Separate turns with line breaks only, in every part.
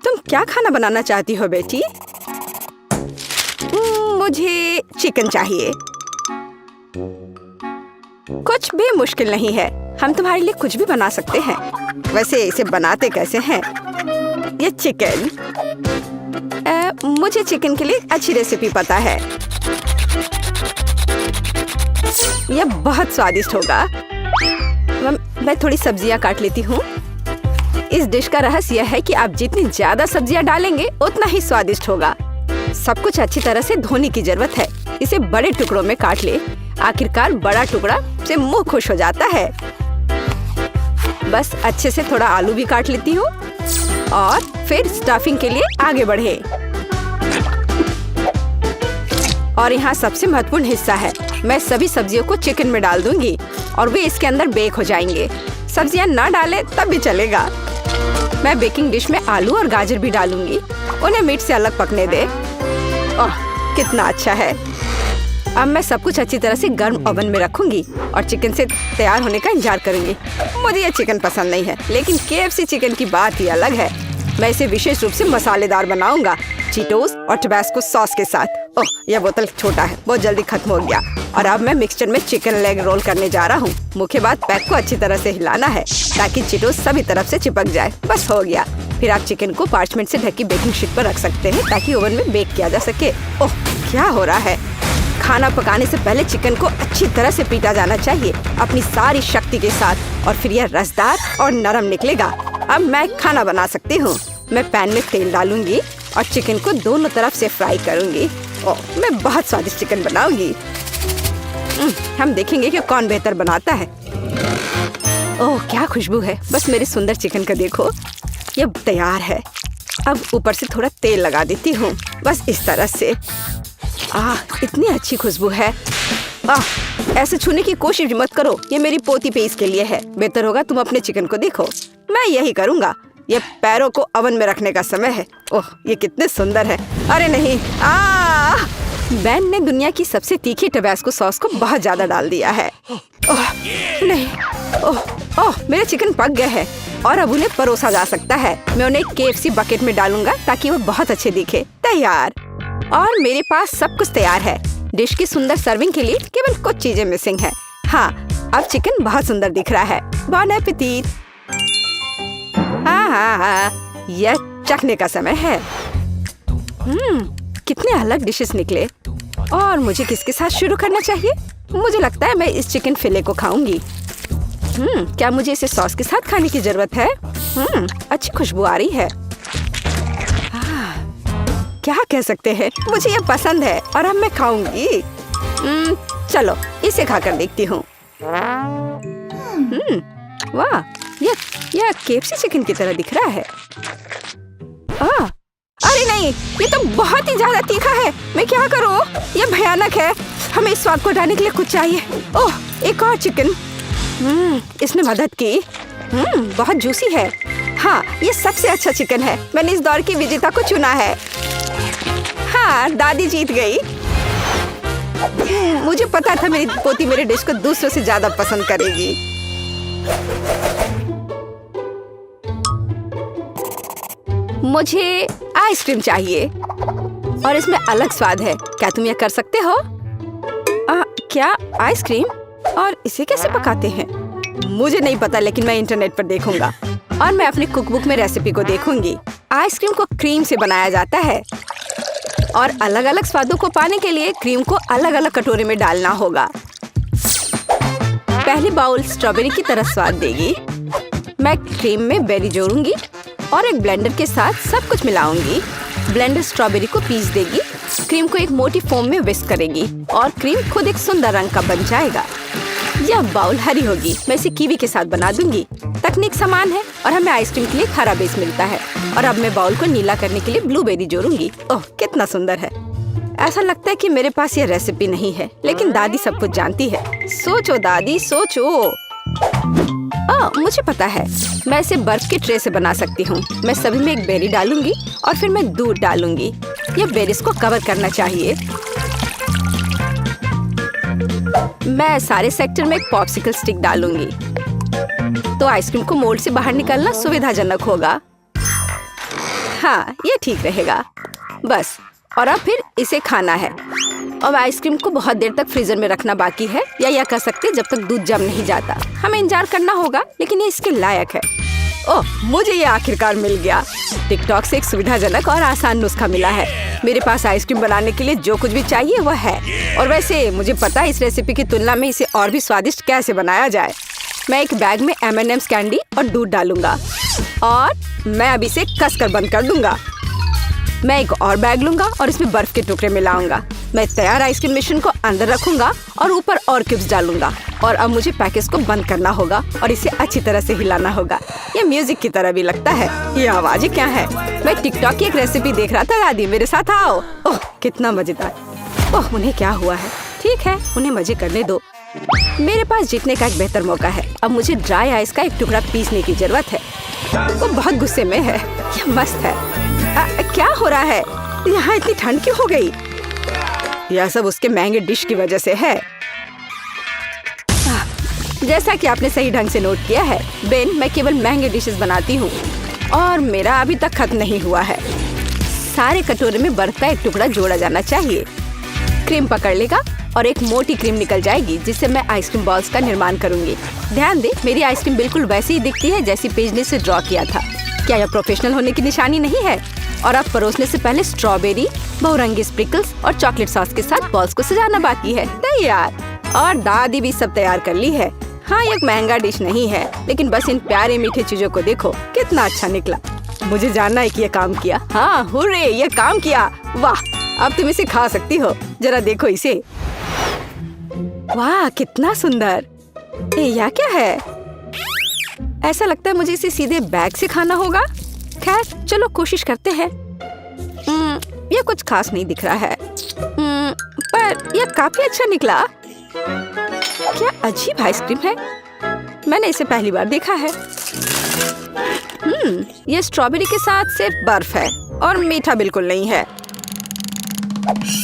तुम क्या खाना बनाना चाहती हो बेटी? मुझे चिकन चाहिए। कुछ भी मुश्किल नहीं है, हम तुम्हारे लिए कुछ भी बना सकते हैं। वैसे इसे बनाते कैसे हैं? ये चिकन, मुझे चिकन के लिए अच्छी रेसिपी पता है। यह बहुत स्वादिष्ट होगा। मैं थोड़ी सब्जियां काट लेती हूँ। इस डिश का रहस्य यह है कि आप जितनी ज्यादा सब्जियां डालेंगे उतना ही स्वादिष्ट होगा। सब कुछ अच्छी तरह से धोने की जरूरत है। इसे बड़े टुकड़ों में काट ले। आखिरकार बड़ा टुकड़ा से मुंह खुश हो जाता है। बस अच्छे से थोड़ा आलू भी काट लेती हूँ और फिर स्टफिंग के लिए आगे बढ़े। और यहाँ सबसे महत्वपूर्ण हिस्सा है, मैं सभी सब्जियों को चिकन में डाल दूंगी और वे इसके अंदर बेक हो जाएंगे। सब्जियां ना डालें तब भी चलेगा। मैं बेकिंग डिश में आलू और गाजर भी डालूंगी। उन्हें मीट से अलग पकने दे। ओह, कितना अच्छा है। अब मैं सब कुछ अच्छी तरह से गर्म ओवन में रखूंगी और चिकन से तैयार होने का इंतजार करूंगी। मुझे ये चिकन पसंद नहीं है, लेकिन KFC चिकन की बात ही अलग है। मैं इसे विशेष रूप से मसालेदार बनाऊंगा, चीटोस और टबैस्को सॉस के साथ। ओह, यह बोतल छोटा है, बहुत जल्दी खत्म हो गया। और अब मैं मिक्सचर में चिकन लेग रोल करने जा रहा हूँ। मुख्य बात, पैक को अच्छी तरह से हिलाना है ताकि चीटोस सभी तरफ से चिपक जाए। बस हो गया। फिर आप चिकन को पार्चमेंट से ढकी बेकिंग शीट पर रख सकते हैं ताकि ओवन में बेक किया जा सके। ओह, क्या हो रहा है? खाना पकाने से पहले चिकन को अच्छी तरह से पीटा जाना चाहिए अपनी सारी शक्ति के साथ, और फिर यह रसदार और नरम निकलेगा। अब मैं खाना बना सकती हूँ। मैं पैन में तेल डालूंगी और चिकन को दोनों तरफ से फ्राई करूंगी। ओह, मैं बहुत स्वादिष्ट चिकन बनाऊंगी। हम देखेंगे कि कौन बेहतर बनाता है। ओह, क्या खुशबू है। बस मेरे सुंदर चिकन का देखो, ये तैयार है। अब ऊपर से थोड़ा तेल लगा देती हूँ, बस इस तरह से। इतनी अच्छी खुशबू है। ऐसे छूने की कोशिश मत करो, ये मेरी पोती पे इसके लिए है। बेहतर होगा तुम अपने चिकन को देखो। मैं यही करूँगा। ये पैरों को ओवन में रखने का समय है। ओह, ये कितने सुंदर है। अरे नहीं, बेन ने दुनिया की सबसे तीखी टबैस्को सॉस को बहुत ज्यादा डाल दिया है। ओह नहीं, ओह, मेरे चिकन पक गए हैं और अब उन्हें परोसा जा सकता है। मैं उन्हें KFC बकेट में डालूंगा ताकि वो बहुत अच्छे दिखे। तैयार। और मेरे पास सब कुछ तैयार है। डिश की सुंदर सर्विंग के लिए केवल कुछ चीजें मिसिंग है। हाँ, अब चिकन बहुत सुंदर दिख रहा है। बॉन एपेटिट। हाँ, यह चखने का समय है। कितने अलग डिशेस निकले। और मुझे किसके साथ शुरू करना चाहिए? मुझे लगता है मैं इस चिकन फिले को खाऊंगी। क्या मुझे इसे सॉस के साथ खाने की जरूरत है? अच्छी खुशबू आ रही है। क्या कह सकते हैं, मुझे ये पसंद है और अब मैं खाऊंगी। चलो इसे खाकर देखती हूँ। वाह, यह KFC चिकन की तरह दिख रहा है। अरे नहीं, ये तो बहुत ही ज्यादा तीखा है। मैं क्या करूँ? ये भयानक है। हमें इस स्वाद को हटाने के लिए कुछ चाहिए। ओह, एक और चिकन। इसने मदद की। बहुत जूसी है। हाँ, ये सबसे अच्छा चिकन है। मैंने इस दौर की विजेता को चुना है। हाँ, दादी जीत गई। मुझे पता था मेरी पोती मेरे डिश को दूसरों से ज्यादा पसंद करेगी। मुझे आइसक्रीम चाहिए और इसमें अलग स्वाद है। क्या तुम यह कर सकते हो? क्या आइसक्रीम? और इसे कैसे पकाते हैं? मुझे नहीं पता, लेकिन मैं इंटरनेट पर देखूंगा और मैं अपनी कुकबुक में रेसिपी को देखूंगी। आइसक्रीम को क्रीम से बनाया जाता है और अलग अलग स्वादों को पाने के लिए क्रीम को अलग अलग कटोरे में डालना होगा। पहली बाउल स्ट्रॉबेरी की तरह स्वाद देगी। मैं क्रीम में बेरी जोड़ूंगी और एक ब्लेंडर के साथ सब कुछ मिलाऊंगी। ब्लेंडर स्ट्रॉबेरी को पीस देगी, क्रीम को एक मोटी फोम में विस्क करेगी और क्रीम खुद एक सुंदर रंग का बन जाएगा। यह बाउल हरी होगी। मैं इसे कीवी के साथ बना दूंगी। तकनीक समान है और हमें आइसक्रीम के लिए हरा बेस मिलता है। और अब मैं बाउल को नीला करने के लिए ब्लूबेरी जोड़ूंगी। ओह, कितना सुंदर है। ऐसा लगता है कि मेरे पास यह रेसिपी नहीं है, लेकिन दादी सब कुछ जानती है। सोचो दादी, सोचो। मुझे पता है, मैं इसे बर्फ के ट्रे से बना सकती हूँ। मैं सभी में एक बेरी डालूंगी और फिर मैं दूध डालूंगी। ये बेरीज को कवर करना चाहिए। मैं सारे सेक्टर में एक पॉप्सिकल स्टिक डालूंगी तो आइसक्रीम को मोल्ड से बाहर निकालना सुविधाजनक होगा। हाँ, ये ठीक रहेगा। बस, और अब फिर इसे खाना है। अब आइसक्रीम को बहुत देर तक फ्रीजर में रखना बाकी है, या यह कह सकते जब तक दूध जम नहीं जाता। हमें इंतजार करना होगा, लेकिन ये इसके लायक है। ओह, मुझे ये आखिरकार मिल गया। टिकटॉक से एक सुविधाजनक और आसान नुस्खा मिला है। मेरे पास आइसक्रीम बनाने के लिए जो कुछ भी चाहिए वह है। और वैसे मुझे पता है इस रेसिपी की तुलना में इसे और भी स्वादिष्ट कैसे बनाया जाए। मैं एक बैग में M&M's कैंडी और दूध डालूंगा और मैं अब इसे कसकर बंद कर दूंगा। मैं एक और बैग लूंगा और इसमें बर्फ के टुकड़े मिलाऊंगा। मैं तैयार आइसक्रीम मिश्रण को अंदर रखूंगा और ऊपर और क्यूब्स डालूंगा। और अब मुझे पैकेज को बंद करना होगा और इसे अच्छी तरह से हिलाना होगा। ये म्यूजिक की तरह भी लगता है। ये आवाजें क्या है? मैं टिकटॉक की एक रेसिपी देख रहा था। दादी, मेरे साथ आओ। ओह, कितना मजेदार। ओह, उन्हें क्या हुआ है? ठीक है, उन्हें मजे करने दो। मेरे पास जीतने का एक बेहतर मौका है। अब मुझे ड्राई आइस का एक टुकड़ा पीसने की जरूरत है। वो बहुत गुस्से में है। ये मस्त है। क्या हो रहा है? यहाँ इतनी ठंड क्यों हो गई? यह सब उसके महंगे डिश की वजह से है। जैसा कि आपने सही ढंग से नोट किया है बेन, मैं केवल महंगे डिशेस बनाती हूँ और मेरा अभी तक खत्म नहीं हुआ है। सारे कटोरे में बर्फ का एक टुकड़ा जोड़ा जाना चाहिए। क्रीम पकड़ लेगा और एक मोटी क्रीम निकल जाएगी, जिससे मैं आइसक्रीम बॉल्स का निर्माण करूंगी। ध्यान दे, मेरी आइसक्रीम बिल्कुल वैसी ही दिखती है जैसी पेज ने इसे ड्रॉ किया था। क्या यह प्रोफेशनल होने की निशानी नहीं है? और अब परोसने से पहले स्ट्रॉबेरी, बहुरंगी स्प्रिंकल्स और चॉकलेट सॉस के साथ बॉल्स को सजाना बाकी है। तैयार। और दादी भी सब तैयार कर ली है। हाँ, ये एक महंगा डिश नहीं है, लेकिन बस इन प्यारे मीठे चीजों को देखो, कितना अच्छा निकला। मुझे जानना है कि ये काम किया। हाँ, हुर्रे, ये काम किया। वाह, अब तुम इसे खा सकती हो। जरा देखो इसे। वाह, कितना सुंदर। यह क्या है? ऐसा लगता है मुझे इसे सीधे बैग से खाना होगा। खैर, चलो कोशिश करते हैं। यह कुछ खास नहीं दिख रहा है, पर यह काफी अच्छा निकला। क्या अजीब आइसक्रीम है। मैंने इसे पहली बार देखा है। यह स्ट्रॉबेरी के साथ सिर्फ बर्फ है और मीठा बिल्कुल नहीं है।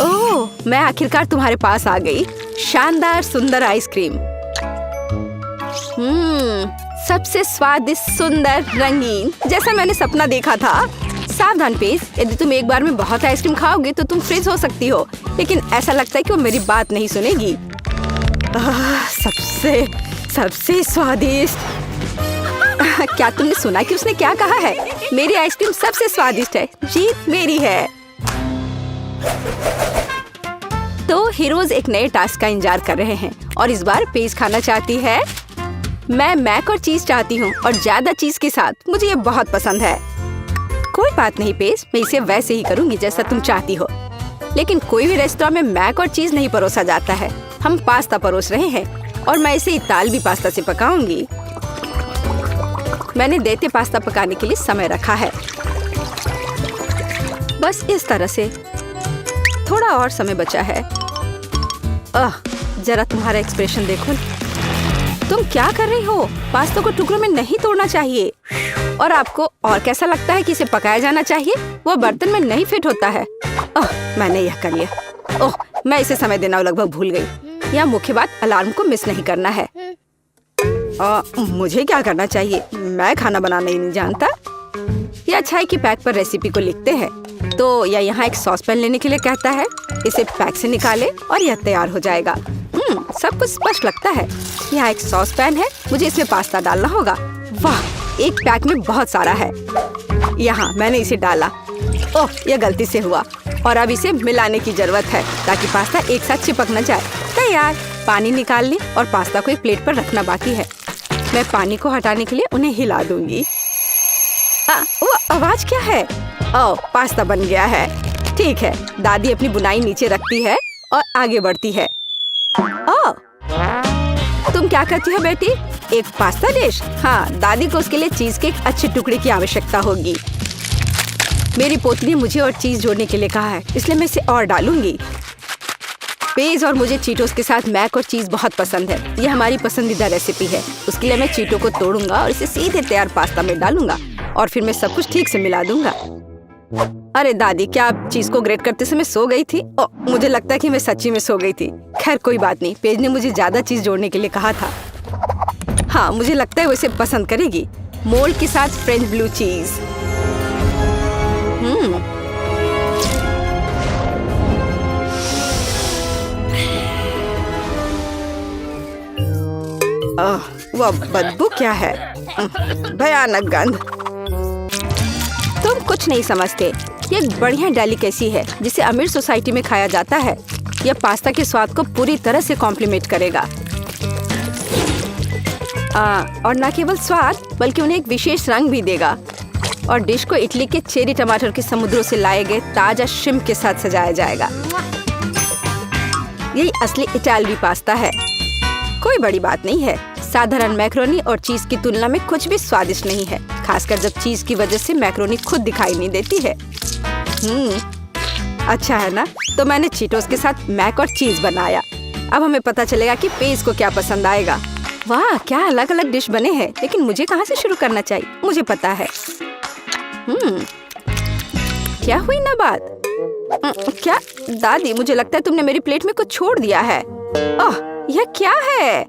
ओह, मैं आखिरकार तुम्हारे पास आ गई। शानदार सुंदर आइसक्रीम। सबसे स्वादिष्ट, सुंदर, रंगीन, जैसा मैंने सपना देखा था। सावधान पेज, यदि तुम एक बार में बहुत आइसक्रीम खाओगे तो तुम फ्रीज हो सकती हो। लेकिन ऐसा लगता है कि वो मेरी बात नहीं सुनेगी। सबसे स्वादिष्ट। क्या तुमने सुना कि उसने क्या कहा है? मेरी आइसक्रीम सबसे स्वादिष्ट है। जीत मेरी है। तो हीरोज एक नए टास्क का इंतजार कर रहे हैं और इस बार पेज खाना चाहती है। मैं मैक और चीज चाहती हूँ और ज्यादा चीज के साथ। मुझे ये बहुत पसंद है। कोई बात नहीं पेज, मैं इसे वैसे ही करूँगी जैसा तुम चाहती हो। लेकिन कोई भी रेस्टोरेंट में मैक और चीज नहीं परोसा जाता है। हम पास्ता परोस रहे हैं और मैं इसे इतालवी पास्ता से पकाऊंगी। मैंने देते पास्ता पकाने के लिए समय रखा है। बस इस तरह से। थोड़ा और समय बचा है। जरा तुम्हारा एक्सप्रेशन देखो। तुम क्या कर रही हो? पास्ता को टुकड़ों में नहीं तोड़ना चाहिए। और आपको और कैसा लगता है कि इसे पकाया जाना चाहिए? वो बर्तन में नहीं फिट होता है। मैंने यह कर लिया। मैं इसे समय देना लगभग भूल गई। यह मुख्य बात, अलार्म को मिस नहीं करना है। मुझे क्या करना चाहिए? मैं खाना बनाना ही नहीं जानता। यह अच्छा है कि पैक पर रेसिपी को लिखते हैं। तो यह यहाँ एक सॉस पैन लेने के लिए कहता है। इसे पैक से निकाले और यह तैयार हो जाएगा। सब कुछ स्पष्ट लगता है। यहाँ एक सॉस पैन है, मुझे इसमें पास्ता डालना होगा। वाह, एक पैक में बहुत सारा है। यहाँ मैंने इसे डाला। ओह, यह गलती से हुआ। और अब इसे मिलाने की जरूरत है ताकि पास्ता एक साथ चिपक न जाए। तैयार। पानी निकाल लें और पास्ता को एक प्लेट पर रखना बाकी है। मैं पानी को हटाने के लिए उन्हें हिला दूंगी। वो आवाज क्या है? ओह, पास्ता बन गया है। ठीक है, दादी अपनी बुनाई नीचे रखती है और आगे बढ़ती है। ओह, तुम क्या करती हो बेटी? एक पास्ता डिश? हाँ, दादी को उसके लिए चीज के एक अच्छे टुकड़े की आवश्यकता होगी। मेरी पोती ने मुझे और चीज जोड़ने के लिए कहा है, इसलिए मैं इसे और डालूंगी। पेज और मुझे चीटोस के साथ मैक और चीज बहुत पसंद है। यह हमारी पसंदीदा रेसिपी है। उसके लिए मैं चीटो को तोड़ूंगा और इसे सीधे तैयार पास्ता में डालूंगा और फिर मैं सब कुछ ठीक से मिला दूंगा। अरे दादी, क्या आप चीज को ग्रेट करते समय सो गई थी? मुझे लगता है कि मैं सच्ची में सो गई थी। खैर कोई बात नहीं, पेज ने मुझे ज्यादा चीज जोड़ने के लिए कहा था। हाँ, मुझे लगता है वो इसे पसंद करेगी। मोल्ड के साथ फ्रेंच ब्लू चीज। वह बदबू क्या है? भयानक गंध। तुम कुछ नहीं समझते। ये एक बढ़िया डेलिकेसी है जिसे अमीर सोसाइटी में खाया जाता है। यह पास्ता के स्वाद को पूरी तरह से कॉम्प्लीमेंट करेगा। और न केवल स्वाद बल्कि उन्हें एक विशेष रंग भी देगा। और डिश को इटली के चेरी टमाटर के समुद्रों से लाए गए ताजा श्रिम्प के साथ सजाया जाएगा। यही असली इटालवी पास्ता है। कोई बड़ी बात नहीं है। साधारण मैक्रोनी और चीज की तुलना में कुछ भी स्वादिष्ट नहीं है, खासकर जब चीज की वजह से मैक्रोनी खुद दिखाई नहीं देती है। अच्छा है ना? तो मैंने चीटोस के साथ मैक और चीज बनाया। अब हमें पता चलेगा कि पेज को क्या पसंद आएगा। वाह, क्या अलग अलग डिश बने हैं, लेकिन मुझे कहाँ से शुरू करना चाहिए? मुझे पता है। क्या हुई ना बात? क्या दादी, मुझे लगता है तुमने मेरी प्लेट में कुछ छोड़ दिया है। ओह, यह क्या है?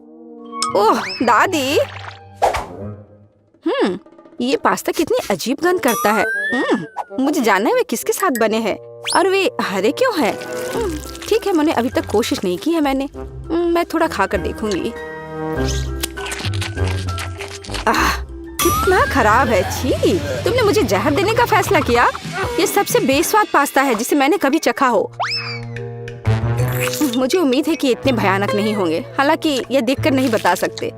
ओह दादी, ये पास्ता कितनी अजीब गंध करता है। मुझे जानना है वे किसके साथ बने हैं और वे हरे क्यों हैं। ठीक है, मैंने अभी तक कोशिश नहीं की है। मैं थोड़ा खाकर देखूंगी। कितना खराब है। छी, तुमने मुझे जहर देने का फैसला किया। ये सबसे बेस्वाद पास्ता है जिसे मैंने कभी चखा हो। मुझे उम्मीद है कि इतने भयानक नहीं होंगे, हालांकि ये देखकर नहीं बता सकते।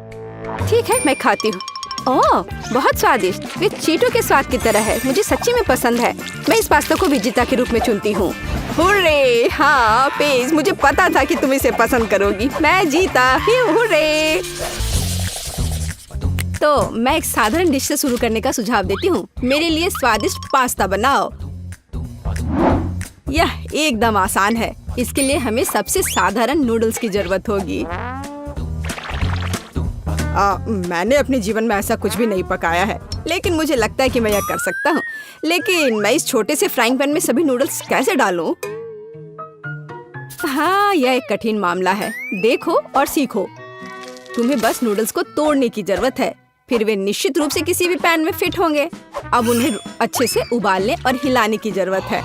ठीक है, मैं खाती हूँ। ओह, बहुत स्वादिष्ट। वे चीटो के स्वाद की तरह है। मुझे सच्ची में पसंद है। मैं इस पास्ता को विजेता के रूप में चुनती हूँ। हुर्रे! हाँ पेज, मुझे पता था कि तुम इसे पसंद करोगी। मैं जीता। हुर्रे! तो मैं एक साधारण डिश से शुरू करने का सुझाव देती हूँ। मेरे लिए स्वादिष्ट पास्ता बनाओ। यह एकदम आसान है। इसके लिए हमें सबसे साधारण नूडल्स की जरूरत होगी। मैंने अपने जीवन में ऐसा कुछ भी नहीं पकाया है, लेकिन मुझे लगता है कि मैं यह कर सकता हूँ। लेकिन मैं इस छोटे से फ्राइंग पैन में सभी नूडल्स कैसे डालूं? हाँ, यह एक कठिन मामला है। देखो और सीखो। तुम्हें बस नूडल्स को तोड़ने की जरूरत है, फिर वे निश्चित रूप से किसी भी पैन में फिट होंगे। अब उन्हें अच्छे से उबालने और हिलाने की जरूरत है।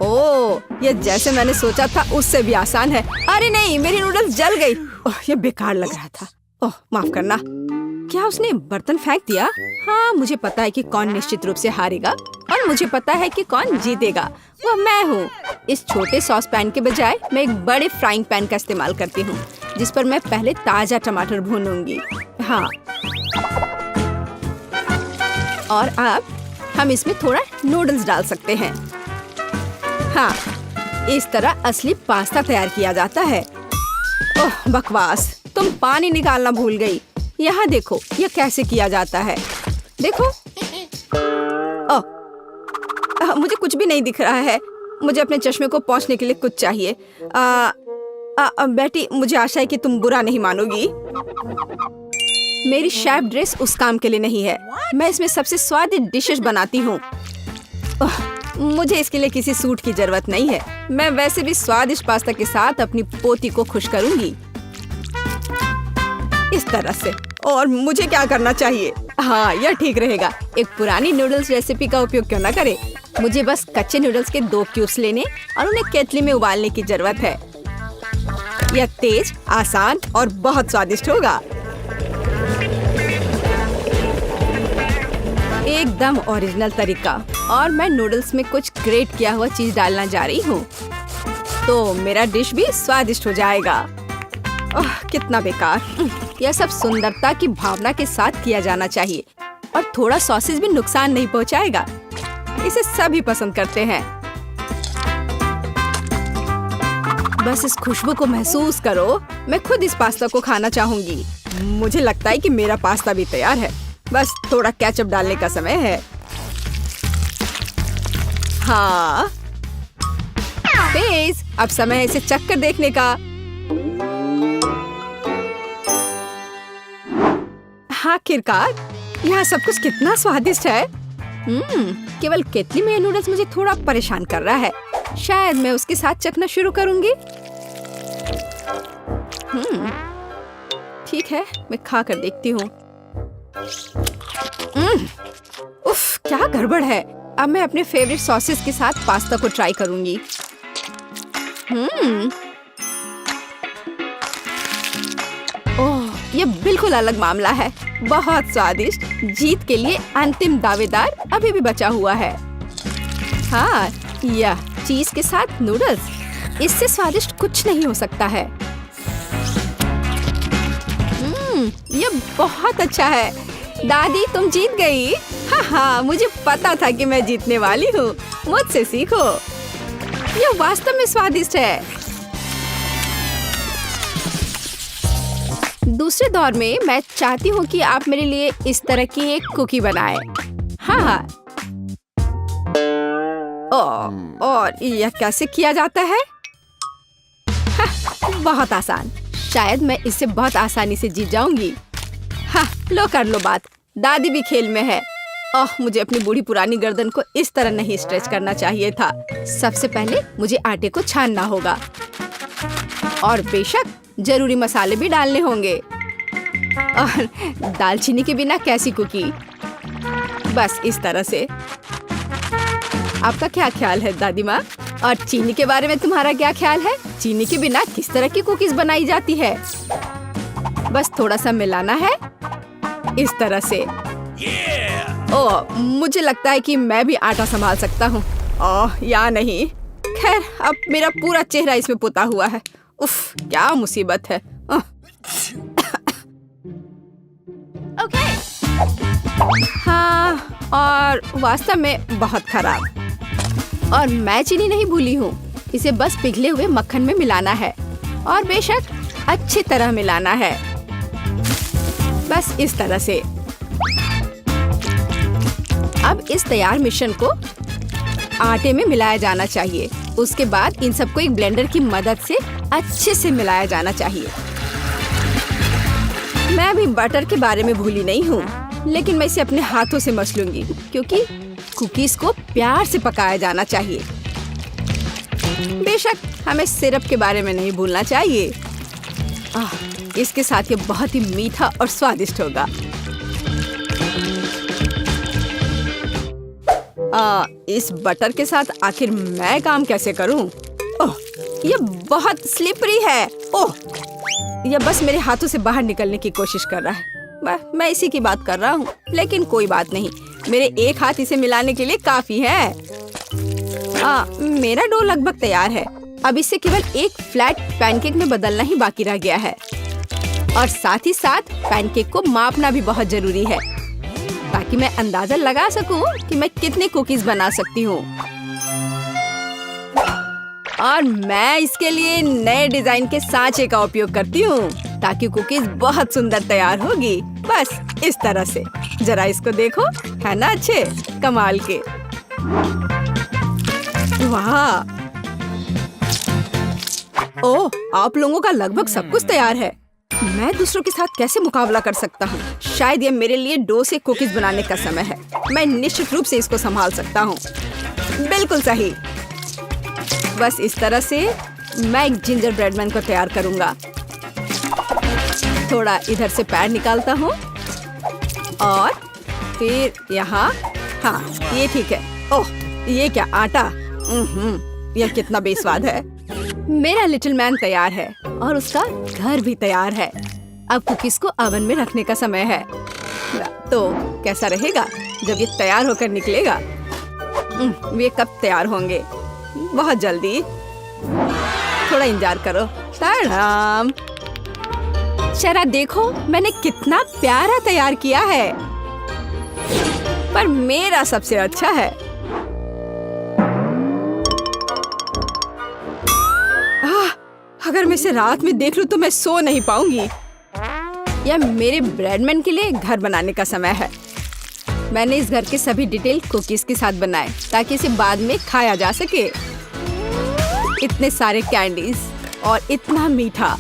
ओह, ये जैसे मैंने सोचा था उससे भी आसान है। अरे नहीं, मेरी नूडल्स जल गई। ओह, ये बेकार लग रहा था। ओह, माफ करना। क्या उसने बर्तन फेंक दिया? हाँ, मुझे पता है कि कौन निश्चित रूप से हारेगा और मुझे पता है कि कौन जीतेगा। वह मैं हूँ। इस छोटे सॉस पैन के बजाय मैं एक बड़े फ्राइंग पैन का इस्तेमाल करती हूँ, जिस पर मैं पहले ताजा टमाटर भूनूंगी। हाँ, और अब हम इसमें थोड़ा नूडल्स डाल सकते हैं। हाँ, इस तरह असली पास्ता तैयार किया जाता है। ओह बकवास, तुम पानी निकालना भूल गई। यहाँ देखो, यह कैसे किया जाता है। देखो। ओह, मुझे कुछ भी नहीं दिख रहा है। मुझे अपने चश्मे को पोंछने के लिए कुछ चाहिए। बेटी, मुझे आशा है कि तुम बुरा नहीं मानोगी। मेरी शेफ ड्रेस उस काम के लिए नहीं है। मैं इसमें सबसे स्वादिष्ट डिशेस बनाती हूँ। मुझे इसके लिए किसी सूट की जरूरत नहीं है। मैं वैसे भी स्वादिष्ट पास्ता के साथ अपनी पोती को खुश करूंगी इस तरह से। और मुझे क्या करना चाहिए? हाँ, यह ठीक रहेगा। एक पुरानी नूडल्स रेसिपी का उपयोग क्यों ना करें। मुझे बस कच्चे नूडल्स के 2 क्यूब्स लेने और उन्हें केतली में उबालने की जरूरत है। यह तेज, आसान और बहुत स्वादिष्ट होगा। एकदम ओरिजिनल तरीका। और मैं नूडल्स में कुछ ग्रेट किया हुआ चीज डालना जा रही हूँ, तो मेरा डिश भी स्वादिष्ट हो जाएगा। ओह, कितना बेकार। यह सब सुंदरता की भावना के साथ किया जाना चाहिए और थोड़ा सॉसेज भी नुकसान नहीं पहुंचाएगा। इसे सभी पसंद करते हैं। बस इस खुशबू को महसूस करो। मैं खुद इस पास्ता को खाना चाहूंगी। मुझे लगता है कि मेरा पास्ता भी तैयार है। बस थोड़ा केचप डालने का समय है। हाँ, पेज, अब समय है इसे चख कर देखने का। आखिरकार, यह सब कुछ कितना स्वादिष्ट है। केवल केतली में ये नूडल्स मुझे थोड़ा परेशान कर रहा है। शायद मैं उसके साथ चखना शुरू करूंगी। ठीक है, मैं खा कर देखती हूँ। उफ, क्या गड़बड़ है। अब मैं अपने फेवरेट सॉसेस के साथ पास्ता को ट्राई करूंगी। ओह, ये बिल्कुल अलग मामला है। बहुत स्वादिष्ट। जीत के लिए अंतिम दावेदार अभी भी बचा हुआ है। हाँ, यह चीज के साथ नूडल्स, इससे स्वादिष्ट कुछ नहीं हो सकता है। ये बहुत अच्छा है। दादी, तुम जीत गई। हाँ, मुझे पता था कि मैं जीतने वाली हूँ। मुझसे सीखो। यह वास्तव में स्वादिष्ट है। दूसरे दौर में मैं चाहती हूँ कि आप मेरे लिए इस तरह की एक कुकी बनाएं। हाँ। और यह कैसे किया जाता है? बहुत आसान। शायद मैं इससे बहुत आसानी से जीत जाऊंगी। हाँ, लो कर लो बात। दादी भी खेल में है। ओह, मुझे अपनी बूढ़ी पुरानी गर्दन को इस तरह नहीं स्ट्रेच करना चाहिए था। सबसे पहले मुझे आटे को छानना होगा और बेशक जरूरी मसाले भी डालने होंगे। और दालचीनी के बिना कैसी कुकी? बस इस तरह से। आपका क्या ख्याल है दादी माँ? और चीनी के बारे में तुम्हारा क्या ख्याल है? चीनी के बिना किस तरह की कुकीज बनाई जाती है? बस थोड़ा सा मिलाना है इस तरह से। ओह, मुझे लगता है कि मैं भी आटा संभाल सकता हूँ। ओह, या नहीं। खैर, अब मेरा पूरा चेहरा इसमें पुता हुआ है। उफ, क्या मुसीबत है। हाँ, और वास्तव में बहुत खराब। और मैं चीनी नहीं भूली हूँ। इसे बस पिघले हुए मक्खन में मिलाना है और बेशक अच्छी तरह मिलाना है। बस इस तरह से। अब इस तैयार मिश्रण को आटे में मिलाया जाना चाहिए। उसके बाद इन सबको एक ब्लेंडर की मदद से अच्छे से मिलाया जाना चाहिए। मैं भी बटर के बारे में भूली नहीं हूँ, लेकिन मैं इसे अपने हाथों से मस लूंगी क्योंकि कुकीज को प्यार से पकाया जाना चाहिए। बेशक हमें सिरप के बारे में नहीं भूलना चाहिए। इसके साथ ये बहुत ही मीठा और स्वादिष्ट होगा। इस बटर के साथ आखिर मैं काम कैसे करूं? ओह, ये बहुत स्लिपरी है। ओह, यह बस मेरे हाथों से बाहर निकलने की कोशिश कर रहा है। मैं इसी की बात कर रहा हूँ, लेकिन कोई बात नहीं। मेरे एक हाथ इसे मिलाने के लिए काफी है। मेरा डो लगभग तैयार है। अब इसे केवल एक फ्लैट पैनकेक में बदलना ही बाकी रह गया है। और साथ ही साथ पैनकेक को मापना भी बहुत जरूरी है ताकि मैं अंदाजा लगा सकूं कि मैं कितने कुकीज बना सकती हूँ। और मैं इसके लिए नए डिजाइन के सांचे का उपयोग करती हूँ ताकि कुकीज बहुत सुंदर तैयार होगी। बस इस तरह से। जरा इसको देखो, है ना अच्छे कमाल के? वाह! ओह, आप लोगों का लगभग सब कुछ तैयार है। मैं दूसरों के साथ कैसे मुकाबला कर सकता हूँ? शायद ये मेरे लिए डो से कुकीज बनाने का समय है। मैं निश्चित रूप से इसको संभाल सकता हूँ। बिल्कुल सही। बस इस तरह से मैं एक जिंजर ब्रेड मैन को तैयार करूँगा। थोड़ा इधर से पैर निकालता हूँ और फिर यहाँ। हाँ, ये ठीक है। ओह, ये क्या आटा? यह कितना बेस्वाद है। मेरा लिटिल मैन तैयार है और उसका घर भी तैयार है। अब कुकीज को ओवन में रखने का समय है। तो कैसा रहेगा जब ये तैयार होकर निकलेगा? वे कब तैयार होंगे? बहुत जल्दी। थोड़ा इंतजार करो। ताड़ाम! जरा देखो, मैंने कितना प्यारा तैयार किया है। पर मेरा सबसे अच्छा है। अगर मैं इसे रात में देख लूं तो मैं सो नहीं पाऊंगी। यह मेरे ब्रेडमैन के लिए घर बनाने का समय है। मैंने इस घर के सभी डिटेल कुकीज के साथ बनाए ताकि इसे बाद में खाया जा सके। इतने सारे कैंडीज और इतना मीठा।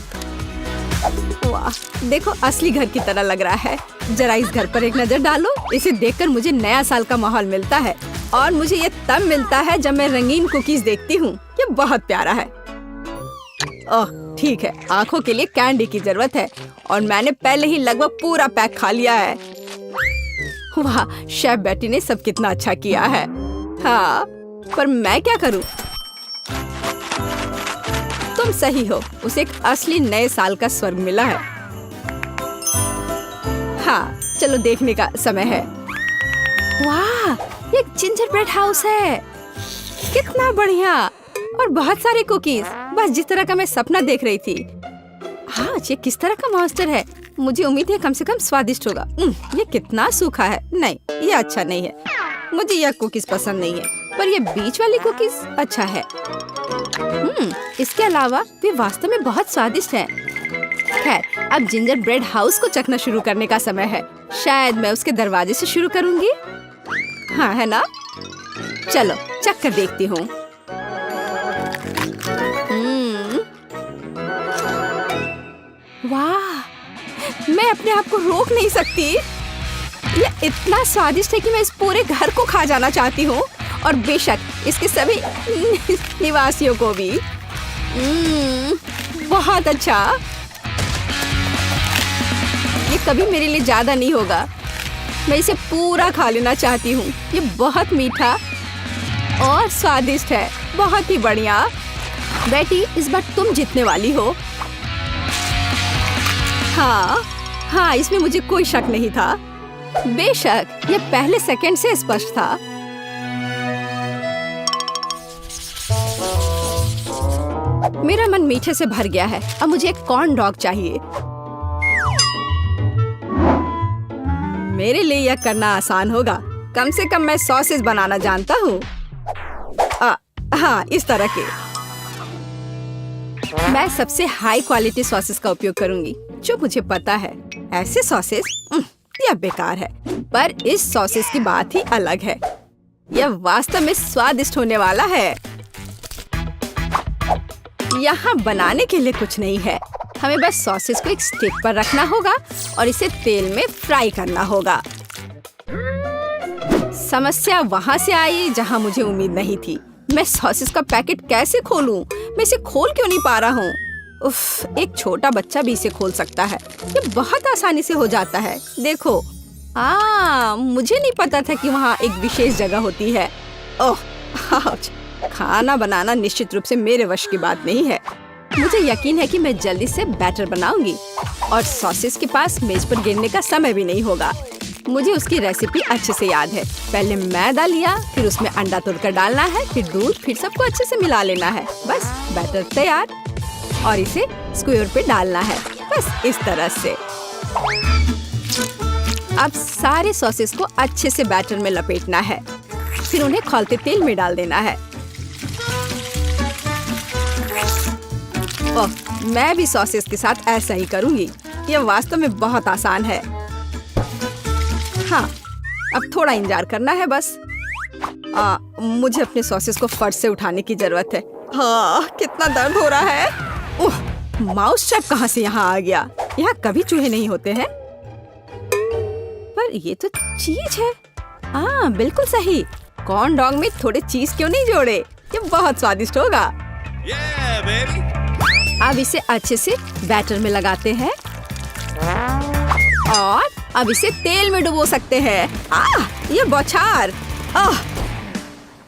वाह, देखो असली घर की तरह लग रहा है। जरा इस घर पर एक नजर डालो। इसे देखकर मुझे नया साल का माहौल मिलता है और मुझे ये तब मिलता है जब मैं रंगीन कुकीज देखती हूँ। ये बहुत प्यारा है। ओह, ठीक है, आंखों के लिए कैंडी की जरूरत है और मैंने पहले ही लगभग पूरा पैक खा लिया है। वाह, शेफ बेटी ने सब कितना अच्छा किया है। हाँ, पर मैं क्या करूं? तुम सही हो, उसे एक असली नए साल का स्वर्ग मिला है। हाँ, चलो देखने का समय है। वाह, ये जिंजर ब्रेड हाउस है। कितना बढ़िया, और बहुत सारे कुकीज, बस जिस तरह का मैं सपना देख रही थी। हाँ, ये किस तरह का मॉन्स्टर है? मुझे उम्मीद है कम से कम स्वादिष्ट होगा। ये कितना सूखा है। नहीं, ये अच्छा नहीं है। मुझे यह कुकीज पसंद नहीं है, पर ये बीच वाली कुकीज अच्छा है। इसके अलावा वे वास्तव में बहुत स्वादिष्ट हैं। खैर, अब जिंजर ब्रेड हाउस को चखना शुरू करने का समय है। शायद मैं उसके दरवाजे से शुरू करूंगी। हाँ, है ना? चलो चख कर देखती हूँ। वाह, मैं अपने आप को रोक नहीं सकती। ये इतना स्वादिष्ट है कि मैं इस पूरे घर को खा जाना चाहती हूँ, और बेशक इसके सभी निवासियों को भी। बहुत अच्छा। ये कभी मेरे लिए ज्यादा नहीं होगा। मैं इसे पूरा खा लेना चाहती हूँ। ये बहुत मीठा और स्वादिष्ट है। बहुत ही बढ़िया। बेटी, इस बार तुम जीतने वाली हो। हाँ, इसमें मुझे कोई शक नहीं था। बेशक ये पहले सेकंड से स्पष्ट था। मेरा मन मीठे से भर गया है। अब मुझे एक कॉर्न डॉग चाहिए। मेरे लिए यह करना आसान होगा। कम से कम मैं सॉसेज बनाना जानता हूँ। हाँ, इस तरह के। मैं सबसे हाई क्वालिटी सॉसेस का उपयोग करूंगी, जो मुझे पता है। ऐसे सॉसेस यह बेकार है, पर इस सॉसेस की बात ही अलग है। यह वास्तव में स्वादिष्ट होने वाला है। यहाँ बनाने के लिए कुछ नहीं है। हमें बस सॉसेस को एक स्टिक पर रखना होगा और इसे तेल में फ्राई करना होगा। समस्या वहाँ से आई जहाँ मुझे उम्मीद नहीं थी। मैं सॉसेस का पैकेट कैसे खोलूं? मैं इसे खोल क्यों नहीं पा रहा हूँ? उफ, एक छोटा बच्चा भी इसे खोल सकता है। ये बहुत आसानी से हो जाता है। देखो, मुझे नहीं पता था कि वहाँ एक विशेष जगह होती है। ओह, खाना बनाना निश्चित रूप से मेरे वश की बात नहीं है। मुझे यकीन है कि मैं जल्दी से बैटर बनाऊंगी और सॉसेस के पास मेज पर गिरने का समय भी नहीं होगा। मुझे उसकी रेसिपी अच्छे से याद है। पहले मैदा लिया, फिर उसमें अंडा तोड़कर डालना है, फिर दूध, फिर सबको अच्छे से मिला लेना है। बस बैटर तैयार, और इसे स्क्वायर पे डालना है। बस इस तरह से। अब सारे सॉसेस को अच्छे से बैटर में लपेटना है, फिर उन्हें खौलते तेल में डाल देना है। ओह, मैं भी सॉसेस के साथ ऐसा ही करूंगी। यह वास्तव में बहुत आसान है। हाँ, अब थोड़ा इंतजार करना है बस। मुझे अपने सॉसेस को फर्श से उठाने की जरूरत है। हाँ, कितना दर्द हो रहा है। ओह, माउस ट्रैप कहाँ से यहाँ आ गया? यहाँ कभी चूहे नहीं होते हैं। पर ये तो चीज है। बिल्कुल सही। कॉर्न डॉग में थोड़े चीज क्यों नहीं जोड़े? ये बहुत स्वादिष्ट होगा। अब इसे अच्छे से बैटर में लगाते हैं और अब इसे तेल में डुबो सकते हैं। ये बौछार।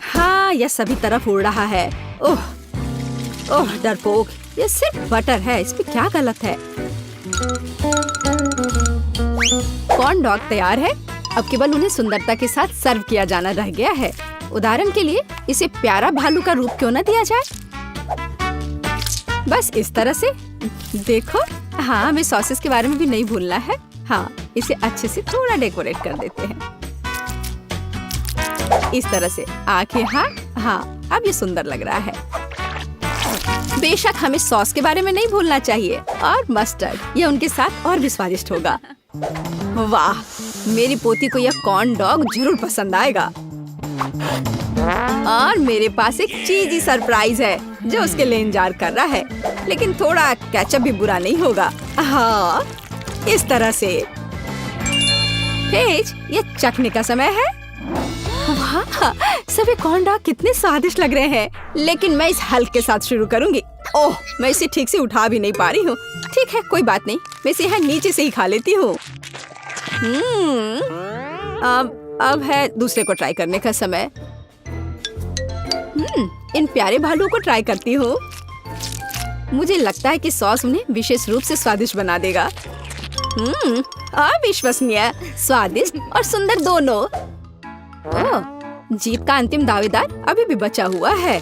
हाँ, यह सभी तरफ उड़ रहा है। ओह, डरपोक। ये सिर्फ बटर है, इसमें क्या गलत है? कॉर्न डॉग तैयार है। अब केवल उन्हें सुंदरता के साथ सर्व किया जाना रह गया है। उदाहरण के लिए इसे प्यारा भालू का रूप क्यों न दिया जाए? बस इस तरह से। देखो, हाँ, हमें सॉसेस के बारे में भी नहीं भूलना है। हाँ, इसे अच्छे से थोड़ा डेकोरेट कर देते हैं। इस तरह से आंखें। हाँ, अब ये सुंदर लग रहा है। बेशक हमें सॉस के बारे में नहीं भूलना चाहिए, और मस्टर्ड। ये उनके साथ और भी स्वादिष्ट होगा। वाह, मेरी पोती को यह कॉर्न डॉग जरूर पसंद आएगा। और मेरे पास एक चीजी सरप्राइज है जो उसके लिए इंतजार कर रहा है। लेकिन थोड़ा केचप भी बुरा नहीं होगा। हाँ, इस तरह से। पेज, ये चखने का समय है। वाह, सभी कॉर्न डॉग कितने स्वादिष्ट लग रहे हैं। लेकिन मैं इस हल्क के साथ शुरू करूंगी। ओह, मैं इसे ठीक से उठा भी नहीं पा रही हूँ। ठीक है, कोई बात नहीं, मैं इसे यहाँ नीचे से ही खा लेती हूँ। अब है दूसरे को ट्राई करने का समय। इन प्यारे भालुओं को ट्राई करती हूँ। मुझे लगता है कि सॉस उन्हें विशेष रूप से स्वादिष्ट बना देगा। अविश्वसनीय, स्वादिष्ट और सुंदर दोनों। ओह, जीत का अंतिम दावेदार अभी भी बचा हुआ है।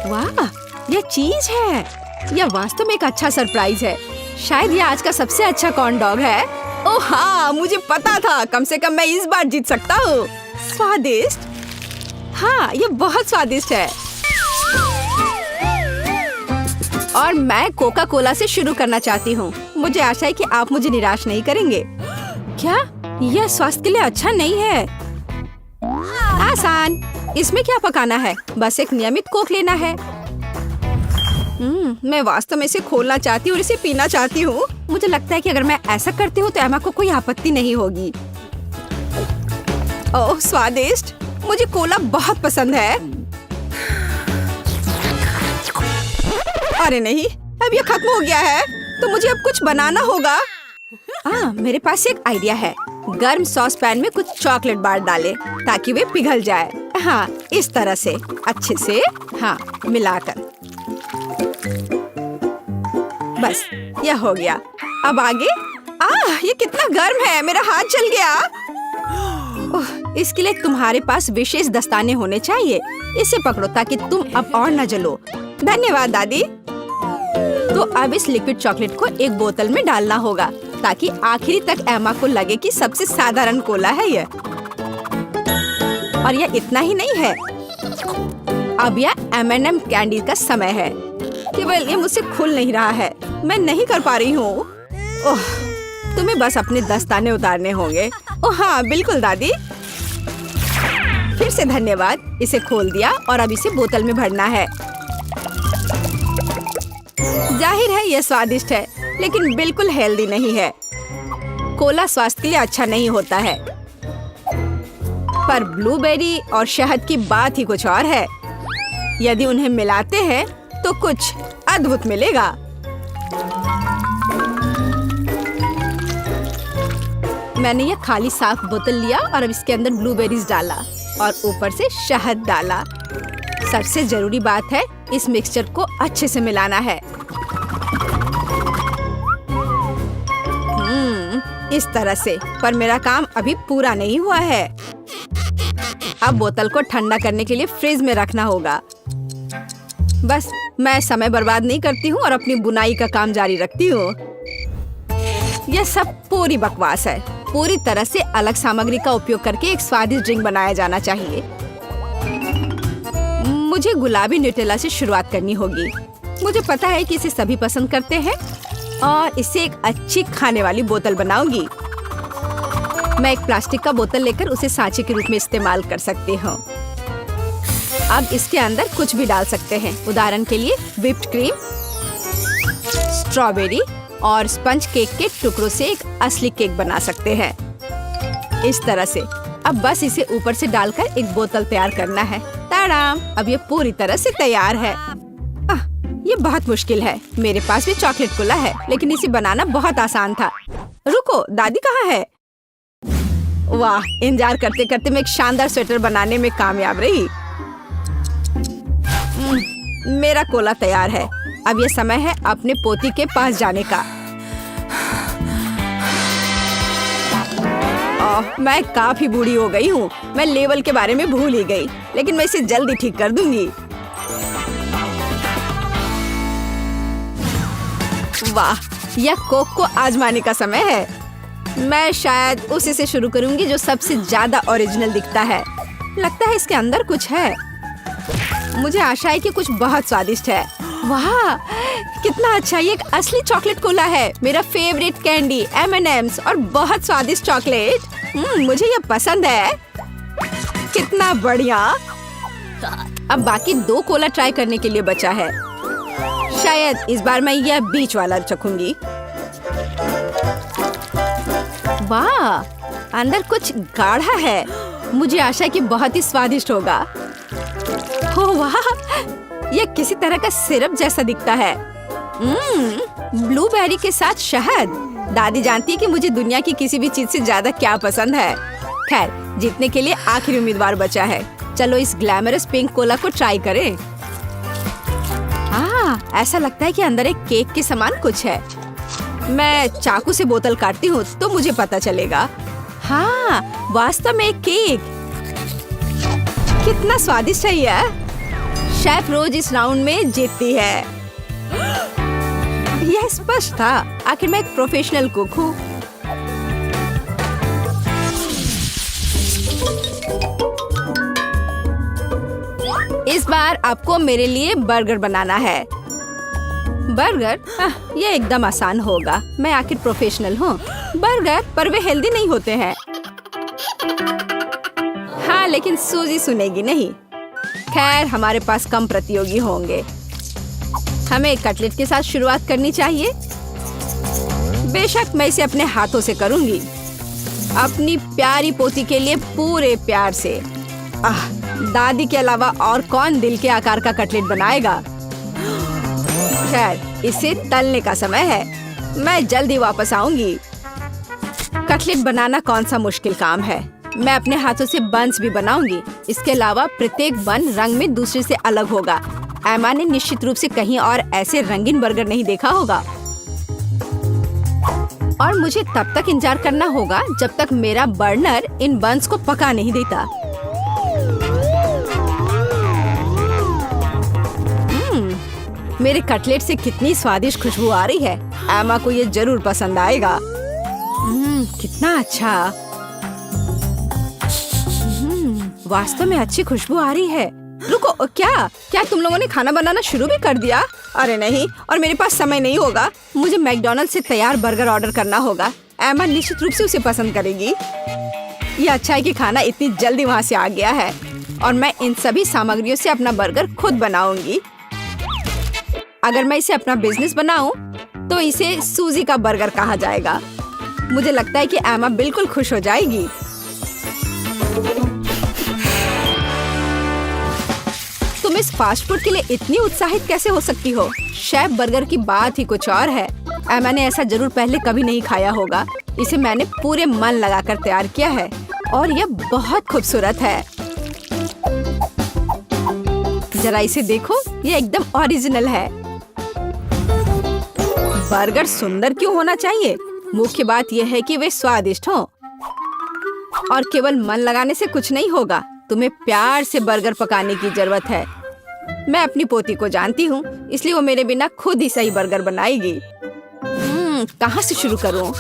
वाह, यह चीज है। यह वास्तव में एक अच्छा सरप्राइज है। शायद यह आज का सबसे अच्छा कॉर्न डॉग है। ओह हाँ, मुझे पता था। कम से कम मैं इस बार जीत सकता हूँ। स्वादिष्ट? हाँ, यह बहुत स्वादिष्ट है। और मैं कोका कोला से शुरू करना चाहती हूँ। मुझे आशा है कि आप मुझे निराश नहीं करेंगे। क्या यह स्वास्थ्य के लिए अच्छा नहीं है? आसान। इसमें क्या पकाना है? बस एक नियमित कोक लेना है। मैं वास्तव में इसे खोलना चाहती हूँ और इसे पीना चाहती हूँ। मुझे लगता है कि अगर मैं ऐसा करती हूँ तो एमा को कोई आपत्ति नहीं होगी। ओह स्वादिष्ट, मुझे कोला बहुत पसंद है। अरे नहीं, अब ये खत्म हो गया है, तो मुझे अब कुछ बनाना होगा। मेरे पास एक आइडिया है। गर्म सॉस पैन में कुछ चॉकलेट बार डालें ताकि वे पिघल जाए। हाँ, इस तरह से अच्छे से मिलाकर। बस यह हो गया। अब आगे। ये कितना गर्म है, मेरा हाथ जल गया। इसके लिए तुम्हारे पास विशेष दस्ताने होने चाहिए। इसे पकड़ो ताकि तुम अब और न जलो। धन्यवाद दादी। तो अब इस लिक्विड चॉकलेट को एक बोतल में डालना होगा ताकि आखिरी तक एमा को लगे कि सबसे साधारण कोला है यह। और यह इतना ही नहीं है। अब यह M&M कैंडी का समय है। केवल ये मुझसे खुल नहीं रहा है। मैं नहीं कर पा रही हूँ। ओह, तुम्हें बस अपने दस्ताने उतारने होंगे। ओह हाँ, बिल्कुल दादी। फिर से धन्यवाद। इसे खोल दिया और अब इसे बोतल में भरना है। जाहिर है यह स्वादिष्ट है, लेकिन बिल्कुल हेल्दी नहीं है। कोला स्वास्थ्य के लिए अच्छा नहीं होता है। पर ब्लूबेरी और शहद की बात ही कुछ और है। यदि उन्हें मिलाते हैं तो कुछ अद्भुत मिलेगा। मैंने यह खाली साफ बोतल लिया और अब इसके अंदर ब्लूबेरीज डाला और ऊपर से शहद डाला। सबसे जरूरी बात है, इस मिक्सचर को अच्छे से मिलाना है। इस तरह से। पर मेरा काम अभी पूरा नहीं हुआ है। अब बोतल को ठंडा करने के लिए फ्रिज में रखना होगा। बस मैं समय बर्बाद नहीं करती हूँ और अपनी बुनाई का काम जारी रखती हूँ। यह सब पूरी बकवास है। पूरी तरह से अलग सामग्री का उपयोग करके एक स्वादिष्ट ड्रिंक बनाया जाना चाहिए। मुझे गुलाबी न्यूटेला से शुरुआत करनी होगी। मुझे पता है कि इसे सभी पसंद करते हैं और इसे एक अच्छी खाने वाली बोतल बनाऊंगी। मैं एक प्लास्टिक का बोतल लेकर उसे सांचे के रूप में इस्तेमाल कर सकती हूँ। अब इसके अंदर कुछ भी डाल सकते हैं। उदाहरण के लिए व्हिप्ड क्रीम, स्ट्रॉबेरी और स्पंज केक के टुकड़ों से एक असली केक बना सकते हैं। इस तरह से। अब बस इसे ऊपर से डालकर एक बोतल तैयार करना है। ताड़ाम! अब ये पूरी तरह से तैयार है। ये बहुत मुश्किल है। मेरे पास भी चॉकलेट कोला है, लेकिन इसे बनाना बहुत आसान था। रुको, दादी कहाँ है? वाह, इंतजार करते करते मैं एक शानदार स्वेटर बनाने में कामयाब रही। मेरा कोला तैयार है। अब ये समय है अपने पोती के पास जाने का। मैं काफी बूढ़ी हो गई हूँ। मैं लेवल के बारे में भूल ही गई, लेकिन मैं इसे जल्दी ठीक कर दूंगी। वाह, यह कोक को आजमाने का समय है। मैं शायद उसी से शुरू करूंगी जो सबसे ज्यादा ओरिजिनल दिखता है। लगता है इसके अंदर कुछ है। मुझे आशा है कि कुछ बहुत स्वादिष्ट है। वाह, कितना अच्छा! ये एक असली चॉकलेट कोला है। मेरा फेवरेट कैंडी M&M's और बहुत स्वादिष्ट चॉकलेट। मुझे ये पसंद है। कितना बढ़िया! अब बाकी 2 कोला ट्राई करने के लिए बचा है। शायद इस बार मैं यह बीच वाला चखूंगी। वाह, अंदर कुछ गाढ़ा है। मुझे आशा है कि बहुत ही स्वादिष्ट होगा। ओह वाह, यह किसी तरह का सिरप जैसा दिखता है। ब्लूबेरी के साथ शहद। दादी जानती है कि मुझे दुनिया की किसी भी चीज से ज्यादा क्या पसंद है। खैर, जीतने के लिए आखिरी उम्मीदवार बचा है। चलो इस ग्लैमरस पिंक कोला को ट्राई करें। ऐसा लगता है कि अंदर एक केक के समान कुछ है। मैं चाकू से बोतल काटती हूँ तो मुझे पता चलेगा। हाँ, वास्तव में एक केक। कितना स्वादिष्ट है यह। शेफ रोज इस राउंड में जीतती है। यह स्पष्ट था, आखिर मैं एक प्रोफेशनल कुक हूँ। इस बार आपको मेरे लिए बर्गर बनाना है। बर्गर? ये एकदम आसान होगा। मैं आखिर प्रोफेशनल हूँ। बर्गर, पर वे हेल्दी नहीं होते हैं। हाँ, लेकिन सूजी सुनेगी नहीं। खैर, हमारे पास कम प्रतियोगी होंगे। हमें कटलेट के साथ शुरुआत करनी चाहिए। बेशक मैं इसे अपने हाथों से करूंगी, अपनी प्यारी पोती के लिए पूरे प्यार से। दादी के अलावा और कौन दिल के आकार का कटलेट बनाएगा। खैर, इसे तलने का समय है। मैं जल्दी वापस आऊंगी। कटलेट बनाना कौन सा मुश्किल काम है। मैं अपने हाथों से बन्स भी बनाऊंगी। इसके अलावा प्रत्येक बन रंग में दूसरे से अलग होगा। एमा ने निश्चित रूप से कहीं और ऐसे रंगीन बर्गर नहीं देखा होगा। और मुझे तब तक इंतजार करना होगा जब तक मेरा बर्नर इन बन्स को पका नहीं देता। मेरे कटलेट से कितनी स्वादिष्ट खुशबू आ रही है। एमा को ये जरूर पसंद आएगा। कितना अच्छा। वास्तव में अच्छी खुशबू आ रही है। रुको, क्या तुम लोगों ने खाना बनाना शुरू भी कर दिया? अरे नहीं, और मेरे पास समय नहीं होगा। मुझे मैकडॉनल्ड से तैयार बर्गर ऑर्डर करना होगा। एमा निश्चित रूप से उसे पसंद करेगी। ये अच्छा है कि खाना इतनी जल्दी वहाँ से आ गया है और मैं इन सभी सामग्रियों से अपना बर्गर खुद बनाऊंगी। अगर मैं इसे अपना बिजनेस बनाऊं, तो इसे सूजी का बर्गर कहा जाएगा। मुझे लगता है कि एमा बिल्कुल खुश हो जाएगी। तुम इस फास्ट फूड के लिए इतनी उत्साहित कैसे हो सकती हो? शेफ बर्गर की बात ही कुछ और है। एमा ने ऐसा जरूर पहले कभी नहीं खाया होगा। इसे मैंने पूरे मन लगाकर तैयार किया है और यह बहुत खूबसूरत है। जरा इसे देखो, यह एकदम ओरिजिनल है। बर्गर सुंदर क्यों होना चाहिए? मुख्य बात यह है कि वे स्वादिष्ट हों। और केवल मन लगाने से कुछ नहीं होगा। तुम्हें प्यार से बर्गर पकाने की जरूरत है। मैं अपनी पोती को जानती हूँ, इसलिए वो मेरे बिना खुद ही सही बर्गर बनाएगी। कहाँ से शुरू करूँ?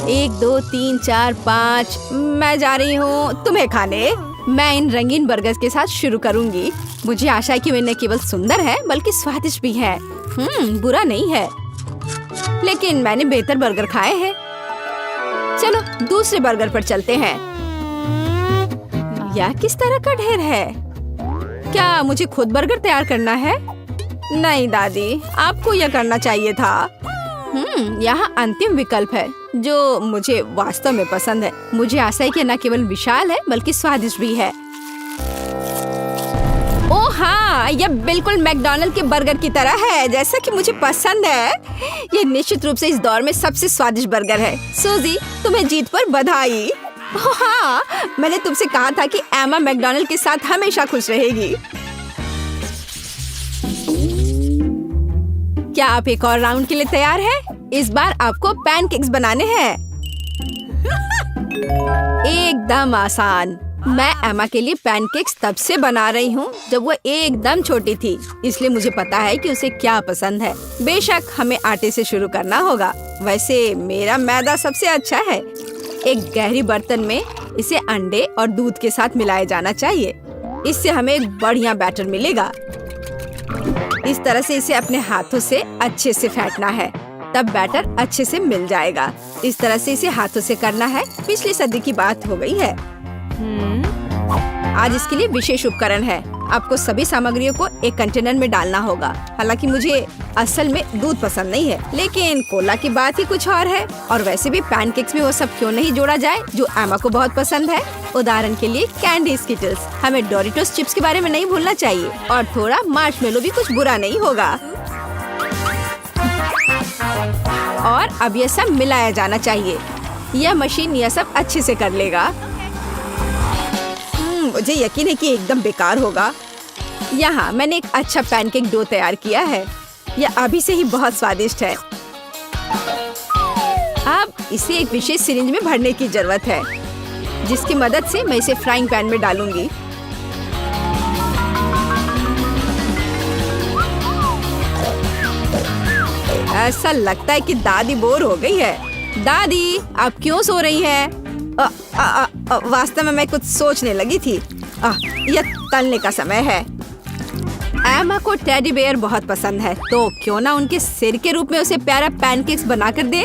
1 2 3 4 5। मैं जा रही हूँ तुम्हें खाने। मैं इन रंगीन बर्गर के साथ शुरू करूँगी। मुझे आशा है कि वे न केवल सुंदर है बल्कि स्वादिष्ट भी है। बुरा नहीं है, लेकिन मैंने बेहतर बर्गर खाए हैं। चलो दूसरे बर्गर पर चलते हैं। यह किस तरह का ढेर है? क्या मुझे खुद बर्गर तैयार करना है? नहीं दादी, आपको यह करना चाहिए था। यहाँ अंतिम विकल्प है जो मुझे वास्तव में पसंद है। मुझे आशा है कि न केवल विशाल है बल्कि स्वादिष्ट भी है। ओह हाँ, यह बिल्कुल मैकडॉनल्ड के बर्गर की तरह है, जैसा कि मुझे पसंद है। यह निश्चित रूप से इस दौर में सबसे स्वादिष्ट बर्गर है। सूजी, तुम्हें जीत पर बधाई। हाँ, मैंने तुमसे कहा था कि एमा मैकडॉनल्ड के साथ हमेशा खुश रहेगी। क्या आप एक और राउंड के लिए तैयार हैं? इस बार आपको पैनकेक्स बनाने हैं। एकदम आसान। मैं एमा के लिए पैनकेक्स तब से बना रही हूँ जब वो एकदम छोटी थी, इसलिए मुझे पता है कि उसे क्या पसंद है। बेशक हमें आटे से शुरू करना होगा। वैसे मेरा मैदा सबसे अच्छा है। एक गहरी बर्तन में इसे अंडे और दूध के साथ मिलाया जाना चाहिए। इससे हमें एक बढ़िया बैटर मिलेगा। इस तरह से इसे अपने हाथों से अच्छे से फेंटना है, तब बैटर अच्छे से मिल जाएगा। इस तरह से इसे हाथों से करना है। पिछली सदी की बात हो गई है। आज इसके लिए विशेष उपकरण है। आपको सभी सामग्रियों को एक कंटेनर में डालना होगा। हालांकि मुझे असल में दूध पसंद नहीं है, लेकिन कोला की बात ही कुछ और है। और वैसे भी पैनकेक्स में वो सब क्यों नहीं जोड़ा जाए जो एमा को बहुत पसंद है। उदाहरण के लिए कैंडी स्किटल्स। हमें डोरिटोस चिप्स के बारे में नहीं भूलना चाहिए, और थोड़ा मार्शमेलो भी कुछ बुरा नहीं होगा। और अब यह सब मिलाया जाना चाहिए। यह मशीन यह सब अच्छे से कर लेगा। मुझे यकीन है कि एकदम बेकार होगा। यहाँ मैंने एक अच्छा पैनकेक डो तैयार किया है। यह अभी से ही बहुत स्वादिष्ट है। अब इसे एक विशेष सिरिंज में भरने की जरूरत है, जिसकी मदद से मैं इसे फ्राइंग पैन में डालूंगी। ऐसा लगता है कि दादी बोर हो गई है। दादी, आप क्यों सो रही हैं? वास्तव में मैं कुछ सोचने लगी थी। यह तलने का समय है। एमा को टेडी बेयर बहुत पसंद है, तो क्यों ना उनके सिर के रूप में उसे प्यारा पैनकेक्स बनाकर दे।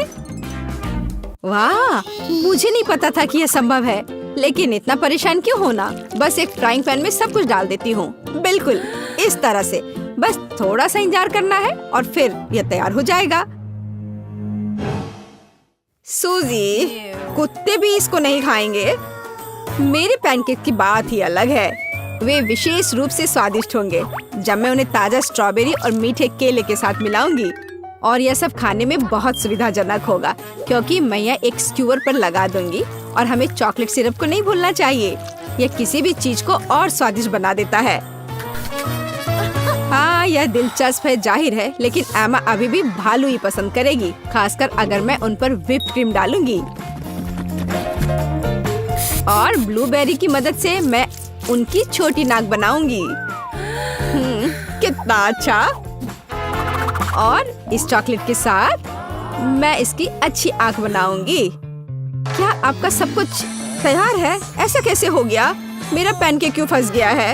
वाह, मुझे नहीं पता था कि यह संभव है, लेकिन इतना परेशान क्यों होना। बस एक फ्राइंग पैन में सब कुछ डाल देती हूँ, बिल्कुल इस तरह से। बस थोड़ा सा इंतजार करना है और फिर यह तैयार हो जाएगा। सूजी, कुत्ते भी इसको नहीं खाएंगे। मेरे पैनकेक की बात ही अलग है। वे विशेष रूप से स्वादिष्ट होंगे जब मैं उन्हें ताजा स्ट्रॉबेरी और मीठे केले के साथ मिलाऊंगी। और यह सब खाने में बहुत सुविधाजनक होगा, क्योंकि मैं यह एक स्क्यूअर पर लगा दूंगी। और हमें चॉकलेट सिरप को नहीं भूलना चाहिए। यह किसी भी चीज को और स्वादिष्ट बना देता है। हाँ, यह दिलचस्प है जाहिर है, लेकिन एमा अभी भी भालू ही पसंद करेगी, खासकर अगर मैं उन पर व्हिप क्रीम डालूंगी। और ब्लूबेरी की मदद से मैं उनकी छोटी नाक बनाऊंगी। कितना अच्छा। और इस चॉकलेट के साथ मैं इसकी अच्छी आंख बनाऊंगी। क्या आपका सब कुछ तैयार है? ऐसा कैसे हो गया? मेरा पैनकेक क्यों फंस गया है?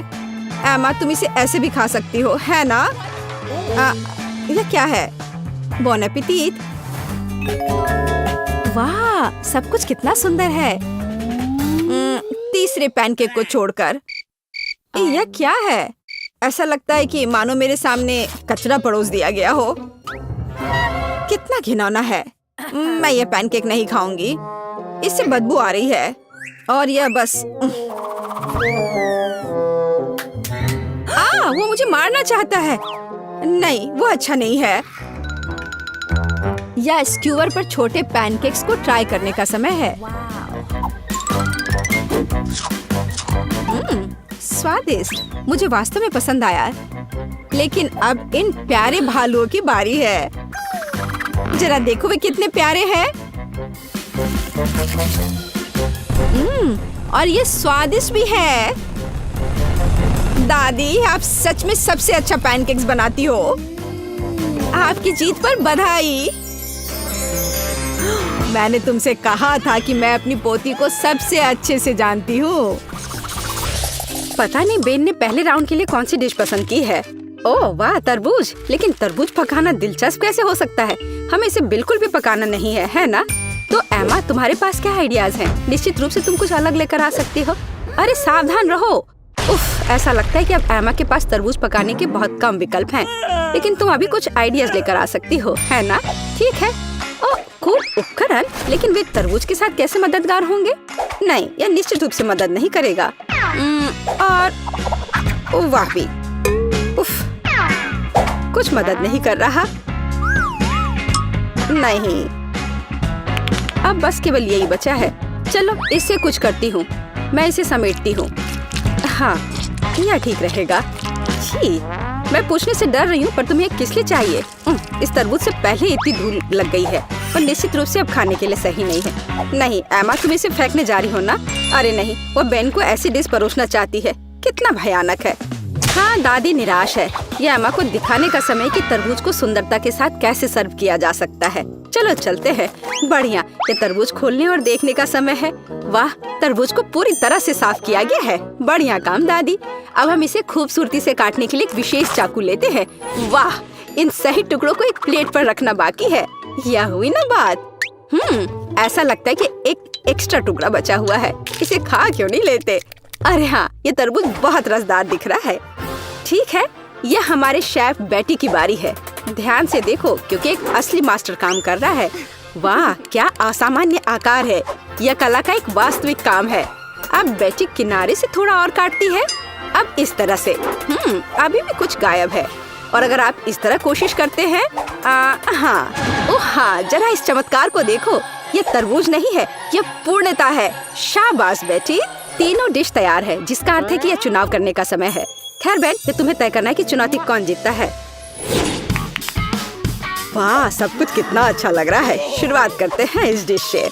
एमा, तुम इसे ऐसे भी खा सकती हो, है ना? यह क्या है? बॉन एपेटिट। वाह, सब कुछ कितना सुंदर है। तीसरे पैनकेक को छोड़कर यह क्या है? ऐसा लगता है कि मानो मेरे सामने कचरा परोस दिया गया हो। कितना घिनौना है। मैं यह पैनकेक नहीं खाऊंगी, इससे बदबू आ रही है। और यह बस वो मुझे मारना चाहता है। नहीं, वो अच्छा नहीं है। या स्क्यूअर पर छोटे पैनकेक्स को ट्राई करने का समय है। स्वादिष्ट, मुझे वास्तव में पसंद आया। लेकिन अब इन प्यारे भालुओं की बारी है। जरा देखो वे कितने प्यारे हैं। और ये स्वादिष्ट भी है। दादी, आप सच में सबसे अच्छा पैनकेक्स बनाती हो। आपकी जीत पर बधाई। मैंने तुमसे कहा था कि मैं अपनी पोती को सबसे अच्छे से जानती हूँ। पता नहीं बेन ने पहले राउंड के लिए कौन सी डिश पसंद की है। ओह वाह, तरबूज। लेकिन तरबूज पकाना दिलचस्प कैसे हो सकता है? हमें इसे बिल्कुल भी पकाना नहीं है ना? तो एमा, तुम्हारे पास क्या आइडियाज हैं? निश्चित रूप से तुम कुछ अलग लेकर आ सकती हो। अरे सावधान रहो। उफ, ऐसा लगता है कि अब एमा के पास तरबूज पकाने के बहुत कम विकल्प हैं। लेकिन तुम अभी कुछ आइडियाज लेकर आ सकती हो, है ना? ठीक है। खूब उपकरण, लेकिन वे तरबूज के साथ कैसे मददगार होंगे? नहीं, यह निश्चित रूप से मदद नहीं करेगा। और वाह भी, उफ, कुछ मदद नहीं कर रहा। नहीं, अब बस केवल यही बचा है। चलो इससे कुछ करती हूँ। मैं इसे समेटती हूँ। हाँ, यह ठीक रहेगा। छी, मैं पूछने से डर रही हूँ, पर तुम्हें किस लिए चाहिए? इस तरबूज से पहले इतनी धूल लग गई है और निश्चित रूप से अब खाने के लिए सही नहीं है। नहीं एमा, तुम इसे फेंकने जा रही हो ना? अरे नहीं, वो बेन को ऐसी डिश परोसना चाहती है। कितना भयानक है। हाँ, दादी निराश है। यह एमा को दिखाने का समय कि तरबूज को सुंदरता के साथ कैसे सर्व किया जा सकता है। चलो चलते हैं। बढ़िया, ये तरबूज खोलने और देखने का समय है। वाह, तरबूज को पूरी तरह से साफ किया गया है। बढ़िया काम दादी। अब हम इसे खूबसूरती से काटने के लिए एक विशेष चाकू लेते हैं। वाह, इन सही टुकड़ों को एक प्लेट पर रखना बाकी है। यह हुई ना बात। ऐसा लगता है कि एक एक्स्ट्रा टुकड़ा बचा हुआ है। इसे खा क्यों नहीं लेते? अरे हाँ, ये तरबूज बहुत रसदार दिख रहा है। ठीक है, यह हमारे शेफ बेटी की बारी है। ध्यान से देखो, क्योंकि एक असली मास्टर काम कर रहा है। वाह, क्या असामान्य आकार है। यह कला का एक वास्तविक काम है। अब बेटी किनारे से थोड़ा और काटती है। अब इस तरह से। अभी भी कुछ गायब है। और अगर आप इस तरह कोशिश करते हैं, हाँ, जरा इस चमत्कार को देखो। ये तरबूज नहीं है, ये पूर्णता है। शाबाश बेटी। तीनों डिश तैयार है, जिसका अर्थ है कि यह चुनाव करने का समय है। खैर बेन, ये तुम्हें तय करना है कि चुनौती कौन जीतता है। वाह, सब कुछ कितना अच्छा लग रहा है। शुरुआत करते हैं इस डिश से।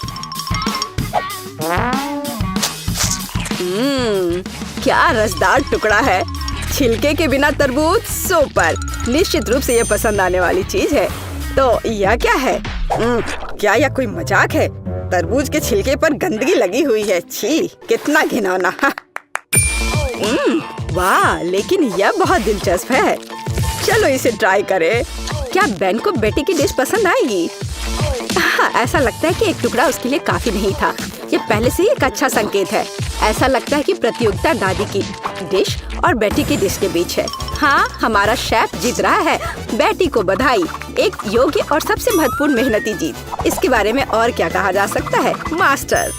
क्या रसदार टुकड़ा है। छिलके के बिना तरबूज सुपर। निश्चित रूप से ये पसंद आने वाली चीज है। तो यह क्या है? क्या यह कोई मजाक है? तरबूज के छिलके पर गंदगी लगी हुई है। छी, कितना घिनौना। वाह, लेकिन यह बहुत दिलचस्प है। चलो इसे ट्राई करें। क्या बेन को बेटी की डिश पसंद आएगी? हाँ, ऐसा लगता है कि एक टुकड़ा उसके लिए काफी नहीं था। ये पहले से ही एक अच्छा संकेत है। ऐसा लगता है कि प्रतियोगिता दादी की डिश और बेटी की डिश के बीच है। हाँ, हमारा शेफ जीत रहा है। बेटी को बधाई। एक योग्य और सबसे महत्वपूर्ण मेहनती जीत। इसके बारे में और क्या कहा जा सकता है? मास्टर।